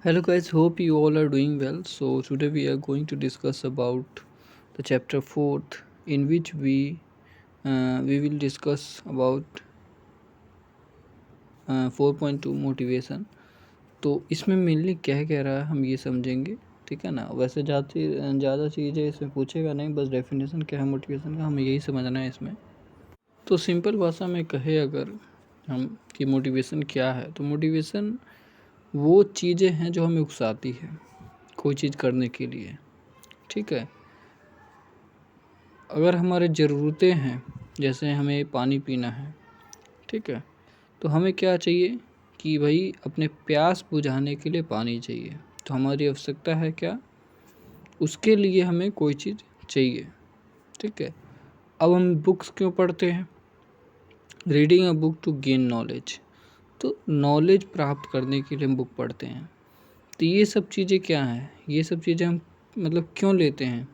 Hello guys, hope you all are doing well. So today we are going to discuss about the chapter 4th in which we will discuss about 4.2 motivation. तो इसमें mainly क्या कह रहा है हम ये समझेंगे। ठीक है ना। वैसे ज़्यादा चीज़ें इसमें पूछेगा नहीं, बस डेफिनेशन क्या है मोटिवेशन का हमें यही समझना है इसमें। तो सिंपल भाषा में कहे अगर हम कि मोटिवेशन क्या है, तो मोटिवेशन वो चीज़ें हैं जो हमें उकसाती है कोई चीज़ करने के लिए। ठीक है। अगर हमारे ज़रूरतें हैं, जैसे हमें पानी पीना है, ठीक है, तो हमें क्या चाहिए कि भाई अपने प्यास बुझाने के लिए पानी चाहिए। तो हमारी आवश्यकता है क्या, उसके लिए हमें कोई चीज़ चाहिए। ठीक है। अब हम बुक्स क्यों पढ़ते हैं? Reading a book to gain knowledge. तो नॉलेज प्राप्त करने के लिए हम बुक पढ़ते हैं। तो ये सब चीज़ें क्या हैं, ये सब चीज़ें हम मतलब क्यों लेते हैं?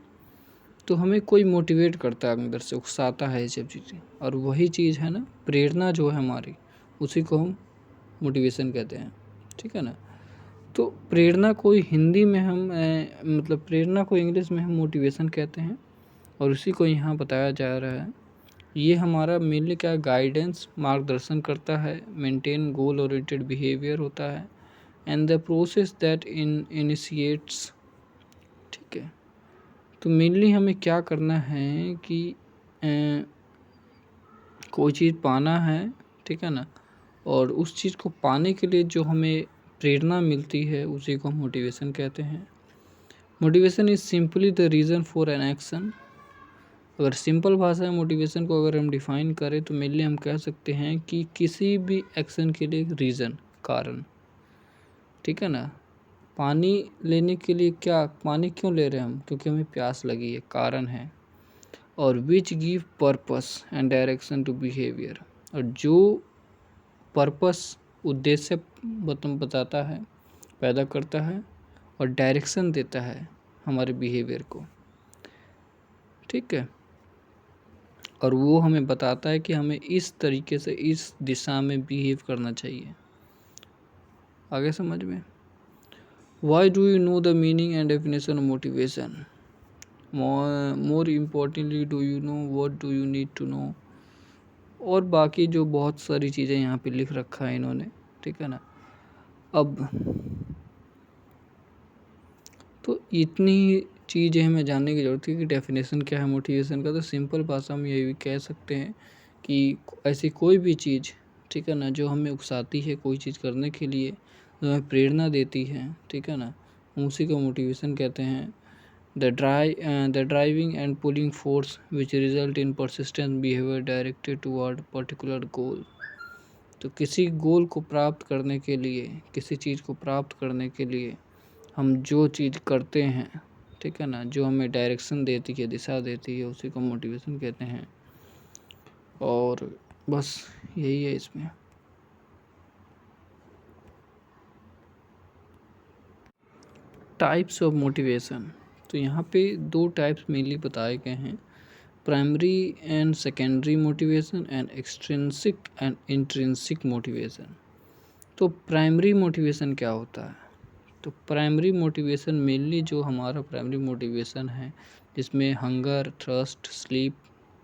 तो हमें कोई मोटिवेट करता है, अंदर से उकसाता है ये सब चीज़ें, और वही चीज़ है ना प्रेरणा जो है हमारी, उसी को हम मोटिवेशन कहते हैं। ठीक है ना। तो प्रेरणा को हिंदी में हम मतलब प्रेरणा को इंग्लिश में हम मोटिवेशन कहते हैं, और उसी को यहाँ बताया जा रहा है। ये हमारा मेनली क्या गाइडेंस मार्गदर्शन करता है, मेंटेन गोल ओरिएंटेड बिहेवियर होता है, and the process that initiates. ठीक है। तो मेनली हमें क्या करना है कि कोई चीज़ पाना है, ठीक है ना, और उस चीज़ को पाने के लिए जो हमें प्रेरणा मिलती है उसी को हम मोटिवेशन कहते हैं। Motivation is simply the reason for an action. अगर सिंपल भाषा में मोटिवेशन को अगर हम डिफ़ाइन करें तो मेनली हम कह सकते हैं कि किसी भी एक्शन के लिए रीज़न, कारण। ठीक है ना। पानी लेने के लिए क्या, पानी क्यों ले रहे हैं हम? क्योंकि हमें प्यास लगी है, कारण है। और which give purpose and direction to behaviour. और जो पर्पस उद्देश्य बताता है, पैदा करता है, और डायरेक्शन देता है हमारे बिहेवियर को। ठीक है। और वो हमें बताता है कि हमें इस तरीके से इस दिशा में बिहेव करना चाहिए। आगे समझ में। Why do you know the meaning and definition of motivation? More importantly do you know what do you need to know. और बाकी जो बहुत सारी चीज़ें यहाँ पे लिख रखा है इन्होंने। ठीक है ना। अब तो इतनी चीज़ें हमें जानने की ज़रूरत है कि डेफिनेशन क्या है मोटिवेशन का। तो सिंपल भाषा में ये भी कह सकते हैं कि ऐसी कोई भी चीज़, ठीक है ना, जो हमें उकसाती है कोई चीज़ करने के लिए, जो हमें प्रेरणा देती है, ठीक है ना, उसी को मोटिवेशन कहते हैं। The driving and pulling force which result in persistent behaviour directed toward particular goal. तो किसी गोल को प्राप्त करने के लिए, किसी चीज़ को प्राप्त करने के लिए हम जो चीज़ करते हैं, ठीक है ना, जो हमें डायरेक्शन देती है, दिशा देती है, उसी को मोटिवेशन कहते हैं। और बस यही है इसमें। Types of motivation. तो यहाँ पे दो टाइप्स मेनली बताए गए हैं, primary and secondary motivation and extrinsic and intrinsic motivation. तो प्राइमरी मोटिवेशन क्या होता है? तो प्राइमरी मोटिवेशन मेनली जो हमारा प्राइमरी मोटिवेशन है, जिसमें hunger, thirst, sleep,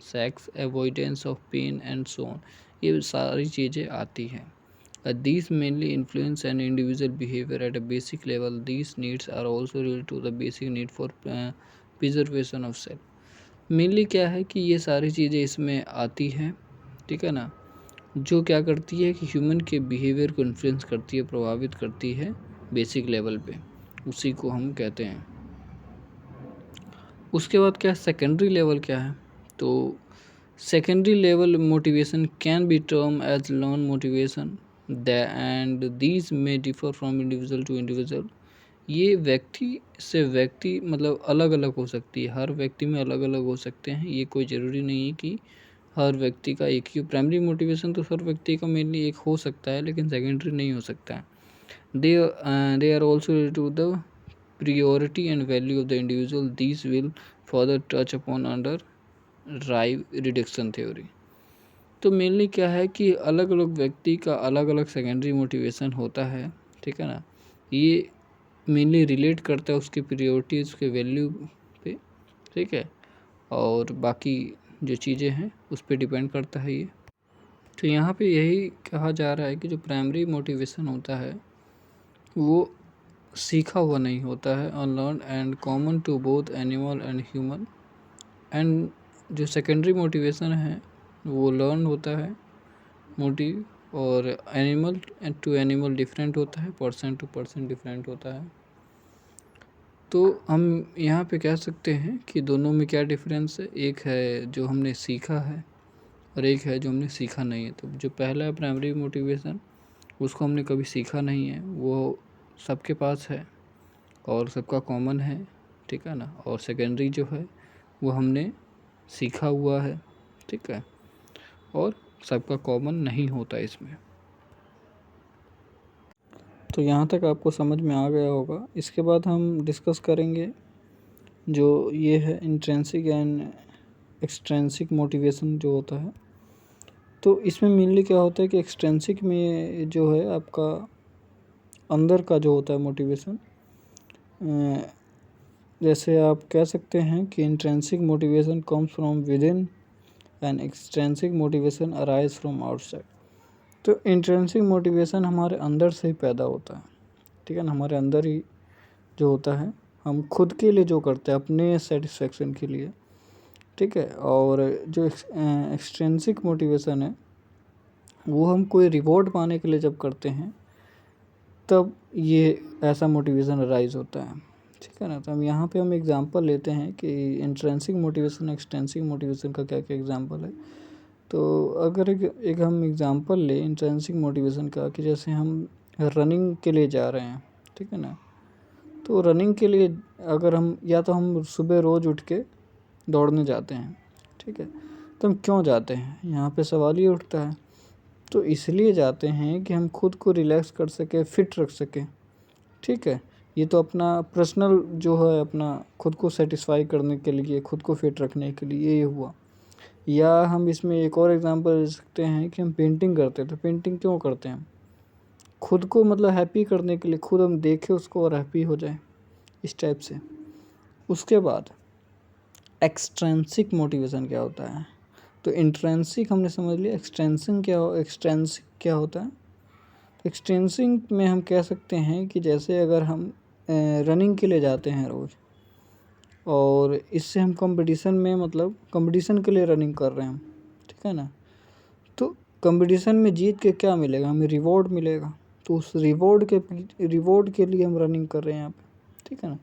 sex, avoidance of pain and so on, ये सारी चीज़ें आती हैं। These mainly influence an individual behavior at a basic level. These needs are also related to the basic need for preservation of self. Mainly क्या है कि ये सारी चीज़ें इसमें आती हैं, ठीक है ना, जो क्या करती है कि ह्यूमन के बिहेवियर को इन्फ्लुएंस करती है, प्रभावित करती है बेसिक लेवल पे, उसी को हम कहते हैं। उसके बाद क्या सेकेंडरी लेवल क्या है? तो secondary level motivation can be term as learn motivation and these में differ from individual to individual. ये व्यक्ति से व्यक्ति मतलब अलग अलग हो सकती है, हर व्यक्ति में अलग अलग हो सकते हैं। ये कोई ज़रूरी नहीं है कि हर व्यक्ति का एक ही। प्राइमरी मोटिवेशन तो हर व्यक्ति का मेनली एक हो सकता है, लेकिन सेकेंडरी नहीं हो सकता है। they are also related to the priority and value of the individual. These will further touch upon under drive reduction theory. तो मेनली क्या है कि अलग अलग व्यक्ति का अलग अलग सेकेंडरी मोटिवेशन होता है, ठीक है ना। ये मेनली रिलेट करता है उसकी प्रायोरिटी, उसके वैल्यू पे, ठीक है, और बाकी जो चीज़ें हैं उस पे डिपेंड करता है ये। तो यहाँ पे यही कहा जा रहा है कि जो प्राइमरी मोटिवेशन होता है वो सीखा हुआ नहीं होता है, unlearn and common to both animal and human. And जो सेकेंडरी मोटिवेशन है वो लर्न होता है मोटिव, और एनिमल टू एनिमल डिफरेंट होता है, पर्सन टू पर्सन डिफरेंट होता है। तो हम यहाँ पे कह सकते हैं कि दोनों में क्या डिफरेंस है, एक है जो हमने सीखा है और एक है जो हमने सीखा नहीं है। तो जो पहला है प्राइमरी मोटिवेशन, उसको हमने कभी सीखा नहीं है, वो सबके पास है और सबका कॉमन है, ठीक है ना। और सेकेंडरी जो है वो हमने सीखा हुआ है, ठीक है, और सबका कॉमन नहीं होता इसमें। तो यहाँ तक आपको समझ में आ गया होगा। इसके बाद हम डिस्कस करेंगे जो ये है इंट्रिंसिक एंड एक्सट्रिंसिक मोटिवेशन जो होता है। तो इसमें मेनली क्या होता है कि एक्सट्रिंसिक में जो है आपका अंदर का जो होता है मोटिवेशन, जैसे आप कह सकते हैं कि intrinsic motivation comes from with in and extrinsic motivation arise from outside. तो इंट्रिंसिक मोटिवेशन हमारे अंदर से ही पैदा होता है, ठीक है ना, हमारे अंदर ही जो होता है, हम खुद के लिए जो करते हैं अपने सेटिस्फेक्शन के लिए, ठीक है। और जो एक्सट्रिंसिक मोटिवेशन है वो हम कोई रिवॉर्ड पाने के लिए जब करते हैं तब ये ऐसा मोटिवेशन राइज होता है, ठीक है ना। तो हम यहाँ पे हम एग्जांपल लेते हैं कि इंट्रिंसिक मोटिवेशन एक्सट्रिंसिक मोटिवेशन का क्या क्या एग्जांपल है। तो अगर एक हम एग्जांपल लें इंट्रिंसिक मोटिवेशन का, कि जैसे हम रनिंग के लिए जा रहे हैं, ठीक है ना। तो रनिंग के लिए अगर हम, या तो हम सुबह रोज़ उठ के दौड़ने जाते हैं, ठीक है, तो हम क्यों जाते हैं, यहाँ पे सवाल ये उठता है। तो इसलिए जाते हैं कि हम खुद को रिलैक्स कर सकें, फिट रख सकें, ठीक है। ये तो अपना पर्सनल जो है, अपना खुद को सेटिस्फाई करने के लिए, खुद को फिट रखने के लिए ये हुआ। या हम इसमें एक और एग्जांपल ले सकते हैं कि हम पेंटिंग करते हैं, तो पेंटिंग क्यों करते हैं हम, खुद को मतलब हैप्पी करने के लिए, खुद हम देखें उसको और हैप्पी हो जाए, इस टाइप से। उसके बाद एक्सट्रिंसिक मोटिवेशन क्या होता है। तो इंट्रिंसिक हमने समझ लिया, एक्सट्रिंसिक क्या होता है। एक्सट्रिंसिक में हम कह सकते हैं कि जैसे अगर हम रनिंग के लिए जाते हैं रोज़, और इससे हम कंपटीशन में, मतलब कंपटीशन के लिए रनिंग कर रहे हैं हम, ठीक है ना। तो कंपटीशन में जीत के क्या मिलेगा, हमें रिवॉर्ड मिलेगा। तो उस रिवॉर्ड के लिए हम रनिंग कर रहे हैं यहाँ पे, ठीक है ना।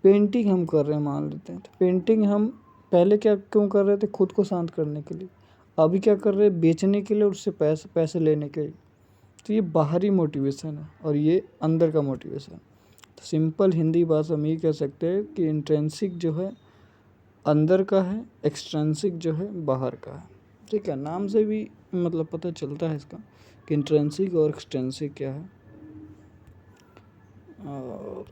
पेंटिंग हम कर रहे हैं मान लेते हैं, तो पेंटिंग हम पहले क्या क्यों कर रहे थे, खुद को शांत करने के लिए। अभी क्या कर रहे हैं, बेचने के लिए, उससे पैसे लेने के लिए। तो ये बाहरी मोटिवेशन है और ये अंदर का मोटिवेशन। तो सिंपल हिंदी भाषा में ये कह सकते हैं कि इंट्रिंसिक जो है अंदर का है, एक्सट्रिंसिक जो है बाहर का है, ठीक है। नाम से भी मतलब पता चलता है इसका कि इंट्रिंसिक और एक्सट्रिंसिक क्या है। और